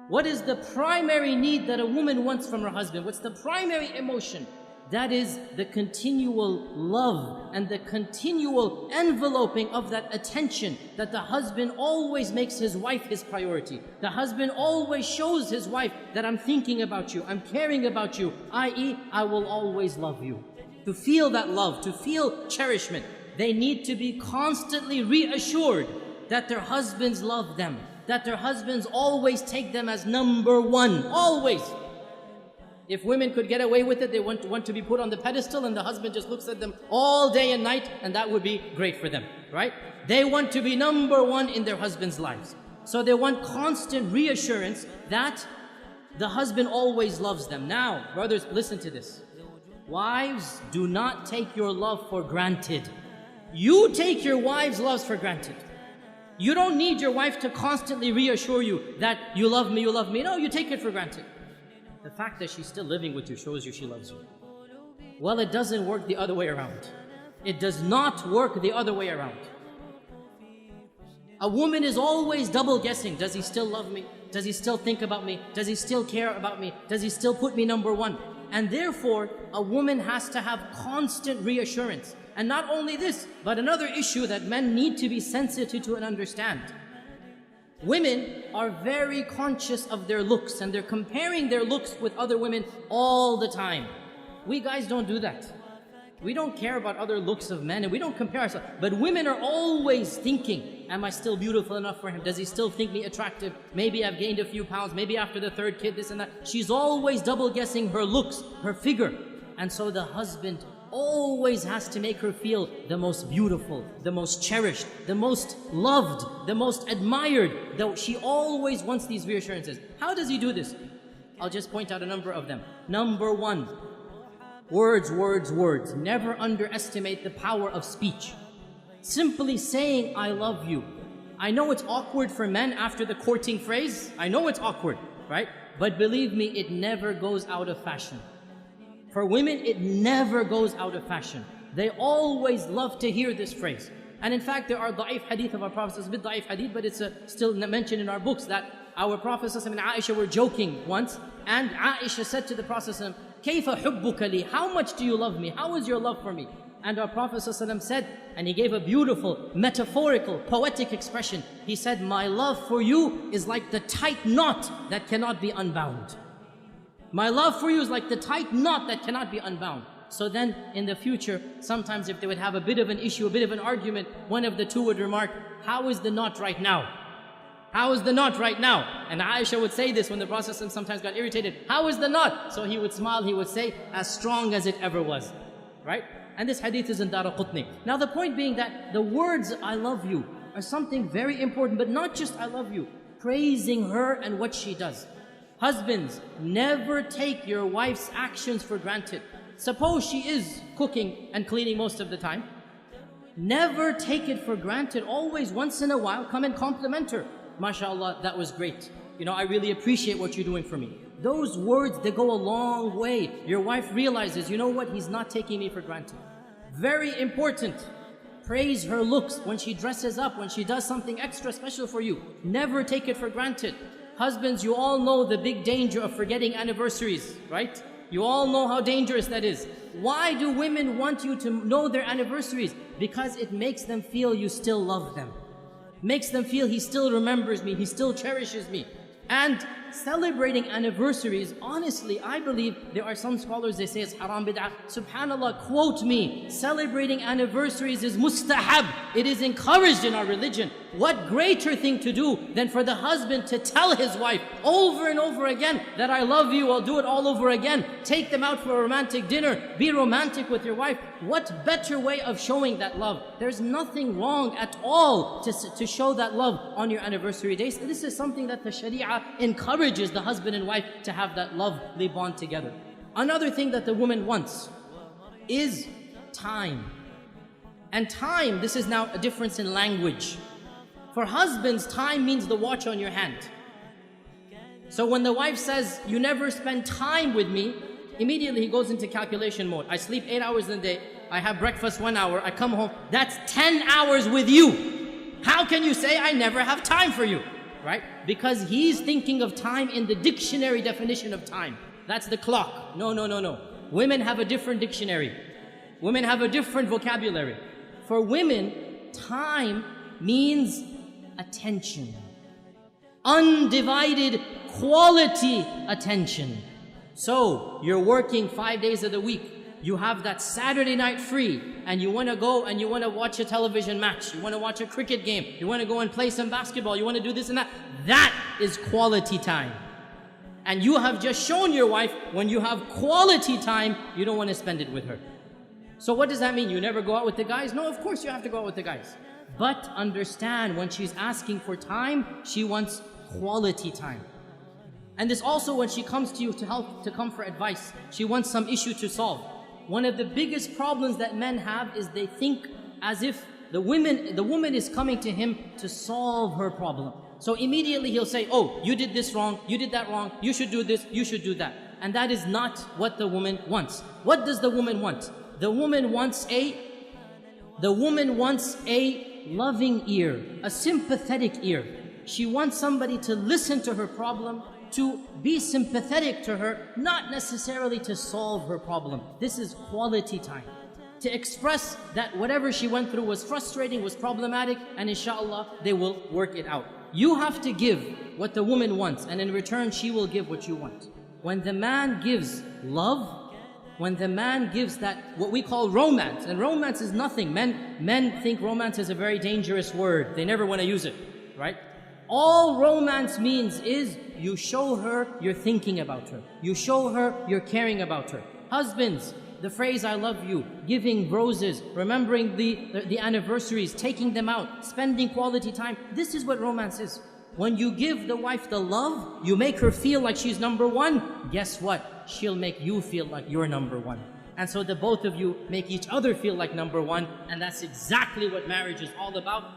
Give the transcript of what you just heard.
What is the primary need that a woman wants from her husband? What's the primary emotion? That is the continual love and the continual enveloping of that attention, that the husband always makes his wife his priority. The husband always shows his wife that I'm thinking about you, I'm caring about you, i.e., I will always love you. To feel that love, to feel cherishment, they need to be constantly reassured that their husbands love them, that their husbands always take them as number one, always. If women could get away with it, they want to be put on the pedestal and the husband just looks at them all day and night, and that would be great for them, right? They want to be number one in their husbands' lives. So they want constant reassurance that the husband always loves them. Now, brothers, listen to this. Wives, do not take your love for granted. You take your wife's love for granted. You don't need your wife to constantly reassure you that you love me, you love me. No, you take it for granted. The fact that she's still living with you shows you she loves you. Well, it doesn't work the other way around. It does not work the other way around. A woman is always double guessing. Does he still love me? Does he still think about me? Does he still care about me? Does he still put me number one? And therefore, a woman has to have constant reassurance. And not only this, but another issue that men need to be sensitive to and understand. Women are very conscious of their looks, and they're comparing their looks with other women all the time. We guys don't do that. We don't care about other looks of men, and we don't compare ourselves. But women are always thinking, am I still beautiful enough for him? Does he still think me attractive? Maybe I've gained a few pounds, maybe after the third kid, this and that. She's always double guessing her looks, her figure. And so the husband always has to make her feel the most beautiful, the most cherished, the most loved, the most admired. Though she always wants these reassurances. How does he do this? I'll just point out a number of them. Number one, words, words, words. Never underestimate the power of speech. Simply saying, I love you. I know it's awkward for men after the courting phrase. I know it's awkward, right? But believe me, it never goes out of fashion. For women, it never goes out of fashion. They always love to hear this phrase. And in fact, there are da'if hadith of our Prophet. It's a bit da'if hadith, but it's still mentioned in our books that our Prophet and Aisha were joking once. And Aisha said to the Prophet, كَيْفَ حُبُّكَ لِي? How much do you love me? How is your love for me? And our Prophet said, and he gave a beautiful, metaphorical, poetic expression. He said, my love for you is like the tight knot that cannot be unbound. My love for you is like the tight knot that cannot be unbound. So then, in the future, sometimes if they would have a bit of an issue, a bit of an argument, one of the two would remark, how is the knot right now? How is the knot right now? And Aisha would say this when the Prophet sometimes got irritated. How is the knot? So he would smile, he would say, as strong as it ever was. Right? And this hadith is in Daraqutni. Now the point being that the words, I love you, are something very important, but not just I love you. Praising her and what she does. Husbands, never take your wife's actions for granted. Suppose she is cooking and cleaning most of the time. Never take it for granted. Always, once in a while, come and compliment her. MashaAllah, that was great. You know, I really appreciate what you're doing for me. Those words, they go a long way. Your wife realizes, you know what, he's not taking me for granted. Very important. Praise her looks when she dresses up, when she does something extra special for you. Never take it for granted. Husbands, you all know the big danger of forgetting anniversaries, right? You all know how dangerous that is. Why do women want you to know their anniversaries? Because it makes them feel you still love them. Makes them feel he still remembers me, he still cherishes me. And celebrating anniversaries, honestly, I believe there are some scholars, they say it's haram bid'ah. Subhanallah, quote me, celebrating anniversaries is mustahab. It is encouraged in our religion. What greater thing to do than for the husband to tell his wife over and over again that I love you, I'll do it all over again. Take them out for a romantic dinner. Be romantic with your wife. What better way of showing that love? There's nothing wrong at all to show that love on your anniversary days. This is something that the Sharia encourages the husband and wife to have that lovely bond together. Another thing that the woman wants is time. And time, this is now a difference in language. For husbands, time means the watch on your hand. So when the wife says, you never spend time with me, immediately he goes into calculation mode. I sleep 8 hours in the day, I have breakfast 1 hour, I come home, that's 10 hours with you. How can you say I never have time for you? right? Because he's thinking of time in the dictionary definition of time. That's the clock. No, no, no, no. Women have a different dictionary. Women have a different vocabulary. For women, time means attention. Undivided quality attention. So, you're working 5 days of the week. You have that Saturday night free, and you want to go and you want to watch a television match. You want to watch a cricket game. You want to go and play some basketball. You want to do this and that. That is quality time. And you have just shown your wife, when you have quality time, you don't want to spend it with her. So what does that mean? You never go out with the guys? No, of course you have to go out with the guys. But understand, when she's asking for time, she wants quality time. And this also, when she comes to you to come for advice, she wants some issue to solve. One of the biggest problems that men have is they think as if the woman is coming to him to solve her problem. So immediately he'll say, oh, you did this wrong, you did that wrong, you should do this, you should do that. And that is not what the woman wants. What does the woman want? The woman wants a loving ear, a sympathetic ear. She wants somebody to listen to her problem, to be sympathetic to her, not necessarily to solve her problem. This is quality time. To express that whatever she went through was frustrating, was problematic, and inshallah, they will work it out. You have to give what the woman wants, and in return, she will give what you want. When the man gives love, when the man gives that, what we call romance, and romance is nothing. Men think romance is a very dangerous word. They never want to use it, right? All romance means is you show her you're thinking about her. You show her you're caring about her. Husbands, the phrase I love you, giving roses, remembering the anniversaries, taking them out, spending quality time. This is what romance is. When you give the wife the love, you make her feel like she's number one. Guess what? She'll make you feel like you're number one. And so the both of you make each other feel like number one. And that's exactly what marriage is all about.